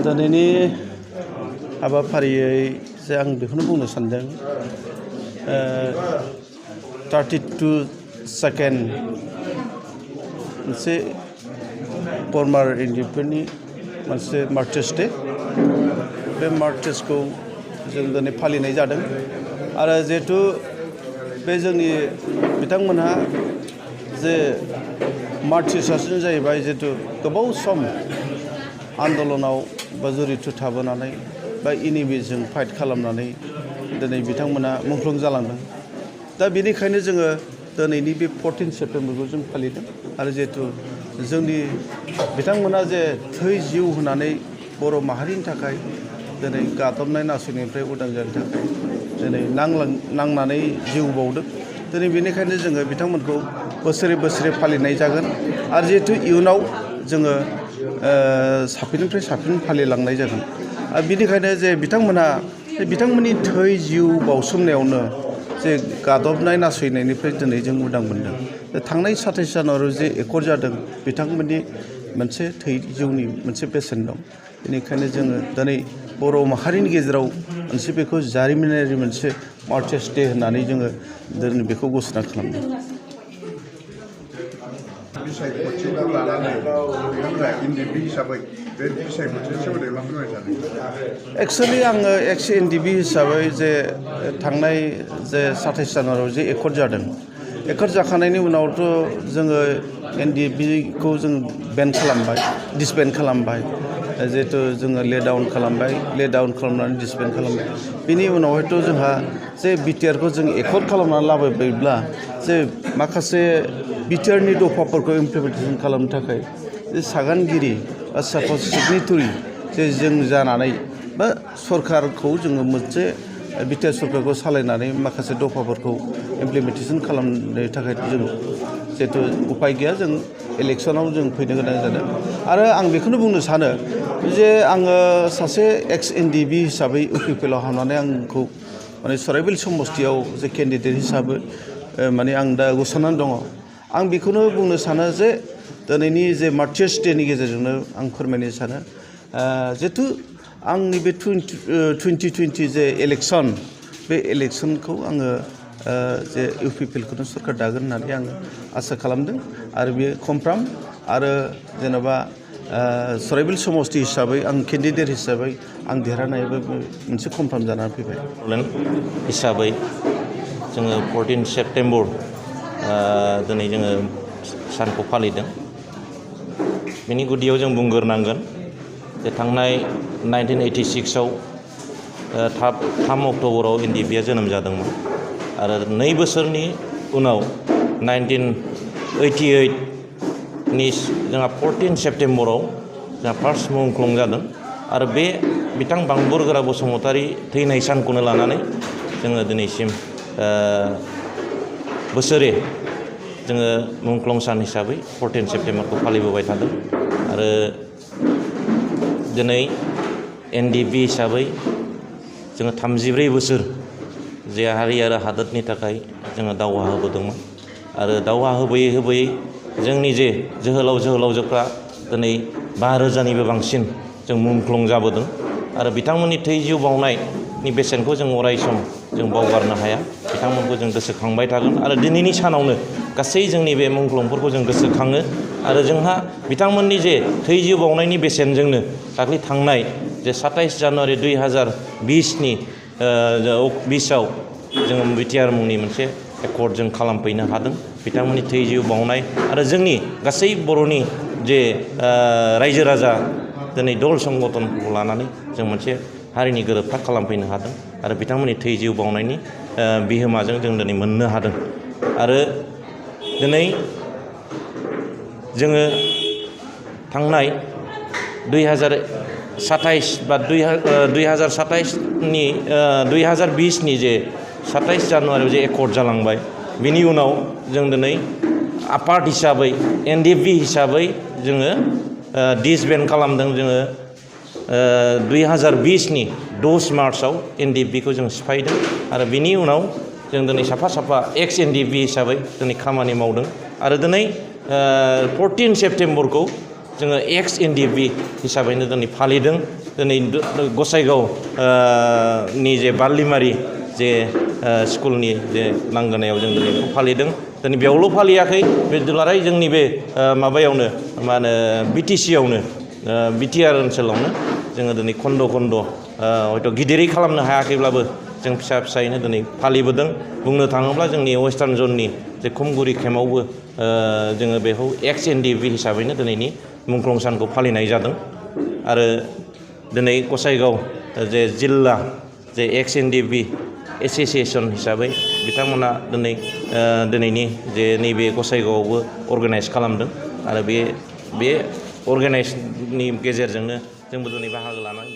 दिनैनि हाबाफारियै जे आं बेखौनो बुंनो सानदों 32 सेकेन्ड मोनसे फर्मार एनडिएफबीनि मोनसे मार्चेस डे बे मार्चेसखौ जों दिनै फालिनाय जादों आरो जिहेतु बे जोंनि बिथांमोनहा जे मार्चेसासो जाहैबाय जिहेतु गोबाव सम आन्दलनाव बा जरित थाबोनानै बा इनिमिजों फाइट खालामनानै दिनै बिथांमोना मुंख्लं जालांदों दा बेनिखायनो जोङो दिनैनि बे 14 सेप्टेम्बरखौ जों फालिदों आरो जिहेतु जोंनि बिथांमोना जे थै जिउ होनानै बर' माहारिनि थाखाय दिनै गादबनाय नासयनायनिफ्राय उदां जानो थाखाय दिनै नांनानै जिउ बावदों दिनै बेनिखायनो जोङो बिथांमोनखौ बोसोरे बोसोरे फालिनाय जागोन आरो जिहेतु इयुनाव जोङो साबसिननिफ्राय साबसिन फालिलांनाय जागोन आरो बेनिखायनो जे बिथांमोननि थै जिउ बावसोमनायावनो जे गादबनाय नासयनायनिफ्राय दिनै जों उदां मोनदों थांनाय 27 जानुवारियाव जे एकर्ड जादों बिथांमोननि मोनसे थै जिउनि मोनसे बेसेन दं बेनिखायनो जोङो दिनै बर' माहारिनि गेजेराव मोनसे बेखौ जारिमिनारि मोनसे मार्चेस डे होननानै जोङो दिनै बेखौ घोषणा खालामदों एक्सुअली आङो एक्स एनडिएफबी हिसाबै जे थांनाय जे 27 जानुवारियाव जे एकर्ड जादों एकर्ड जाखांनायनि उनावथ' जोङो एनडिएफबीखौ जों बेन खालामबाय डिसबेन्ड खालामबाय जिहेतु जोङो ले डाउन खालामनानै डिसबेन्ड खालामबाय बिनि उनावहायथ' जोंहा जे बिटिआरखौ जों एकर्ड खालामनानै लाबोबायब्ला जे माखासे बिटिआरनि दफाफोरखौ इमप्लिमेन्टेसन खालामनो थाखाय जे सागानगिरि बा साप'ज सिगनेटरि जे जों जानानै बा सरकारखौ जोङो मोनसे बिटिआर सरकारखौ सालायनानै माखासे दफाफोरखौ इमप्लिमेन्टेसन खालामनो थाखाय जों जिहेतु उपाय गैया जों इलेक्सनाव जों फैनो गोनां जादों आरो आं बेखौनो बुंनो सानो जे आङो सासे एक्स एनडिएफबी हिसाबै इउपिपिएलआव हाबनानै आंखौ माने सराइबिल समस्तियाव जे केन्डिडेट हिसाबै माने आं दा गसंनानै दङ आं बेखौनो बुंनो सानो जे दिनैनि जे मार्चेस डेनि गेजेरजोंनो आं फोरमायनो सानो जिहेतु आंनि बे 2020 जे इलेक्सन बे इलेक्सनखौ आङो जे इउपिपिएलखौनो सरकार दागोन होननानै आङो आसा खालामदों आरो बेयो कनफार्म आरो जेनेबा सराइबिल समस्ति हिसाबै आं केन्डिडेट हिसाबै आं देरहानायबो मोनसे कनफार्म जानानै फैबाय हिसाबै जोङो 14 सेप्टेम्बर दिनै जोङो सानखौ फालिदों बेनि गुदियाव जों बुंग्रोनांगोन जे थांनाय 1986 आव 3 अक्ट'बराव एनडिएफबीआ जोनोम जादोंमोन आरो 2 बोसोरनि उनाव 1988 नि जोंहा 14 सेप्टेम्बराव जोंहा फार्स्ट मुंख्लं जादों आरो बे बिथां बांबुरगोरा बसुमतारी थैनाय सानखौनो लानानै जोङो दिनैसिम बोसोरे जोङो मुंख्लं सान हिसाबै 14 सेप्टेम्बरखौ फालिबोबाय थादों आरो दिनै एनडिएफबी हिसाबै जोङो 34 बोसोर जे हारि आरो हादोरनि थाखाय जोङो दावहा होबोदोंमोन आरो दावहा होबोयै जोंनि जे जोहोलावजोफ्रा दिनै 5,000निबो बांसिन जों मुंख्लं जाबोदों आरो बिथांमोननि थै जिउ बावनायनि बेसेनखौ जों अराय सम जों बावगारनो हाया बिथांमोनखौ जों गोसोखांबाय थागोन आरो दिनैनि सानावनो गासै जोंनि बे मुंख्लंफोरखौ जों गोसोखाङो आरो जोंहा बिथांमोननि जे थै जिउ बावनायनि बेसेनजोंनो दाख्लै थांनाय जे 27 जानुवारि 2020 आव जोङो बिटिआर मुंनि मोनसे एकर्ड जों खालामफैनो हादों बिथांमोननि थै जिउ बावनाय आरो जोंनि गासै बर'नि जे रायजो राजा दिनै दल संगठनखौ लानानै जों मोनसे हारिनि गोरोबथा खालामफैनो हादों आरो बिथांमोननि थै जिउ बावनायनि बिहोमाजों जों दिनै मोननो हादों आरो दिनै जोङो थांनाय 2027 बा 2020 नि जे 27 जानुवारियाव जे एकर्ड जालांबाय बिनि उनाव जों दिनै आफाद हिसाबै एनडिएफबी हिसाबै जोङो डिसबेन्ड खालामदों जोङो 2020 नि 10 मार्चआव एनडिएफबीखौ जों सिफायदों आरो बिनि उनाव जों दिनै साफा एक्स एनडिएफबी हिसाबै दिनै खामानि मावदों आरो दिनै 14 सेप्टेम्बरखौ जोङो एक्स एनडिएफबि हिसाबैनो दिनै फालिदों। दिनै गसाइगाव नि जे बारलिमारि जे स्कुलनि जे लांगोनायाव जों दिनै बेखौ फालिदों। दिनै बेयावल' फालियाखै, बे दुलाराय जोंनि बे माबायावनो मा होनो बिटिसियावनो बिटिआर ओनसोलावनो जोङो दिनै खन्द' खन्द' हयथ' गिदिरै खालामनो हायाखैब्लाबो जों फिसा फिसायैनो दिनै फालिबोदों। बुंनो थाङोब्ला जोंनि वेस्टार्न जननि जे खुमगुरि केम्पआवबो जोङो बेखौ एक्स एनडिएफबि हिसाबैनो दिनैनि मुंख्लं सानखौ फालिनाय जादों। आरो दिनै गसाइगाव जे जिल्ला जे एक्स एनडिएफबि एस'सिएसन हिसाबै बिथांमोना दिनैनि जे नैबे गसाइगावआवबो अर्गानाइज खालामदों। आरो बे अर्गानाइजनि गेजेरजोंनो जोंबो दिनै बाहागो लानानै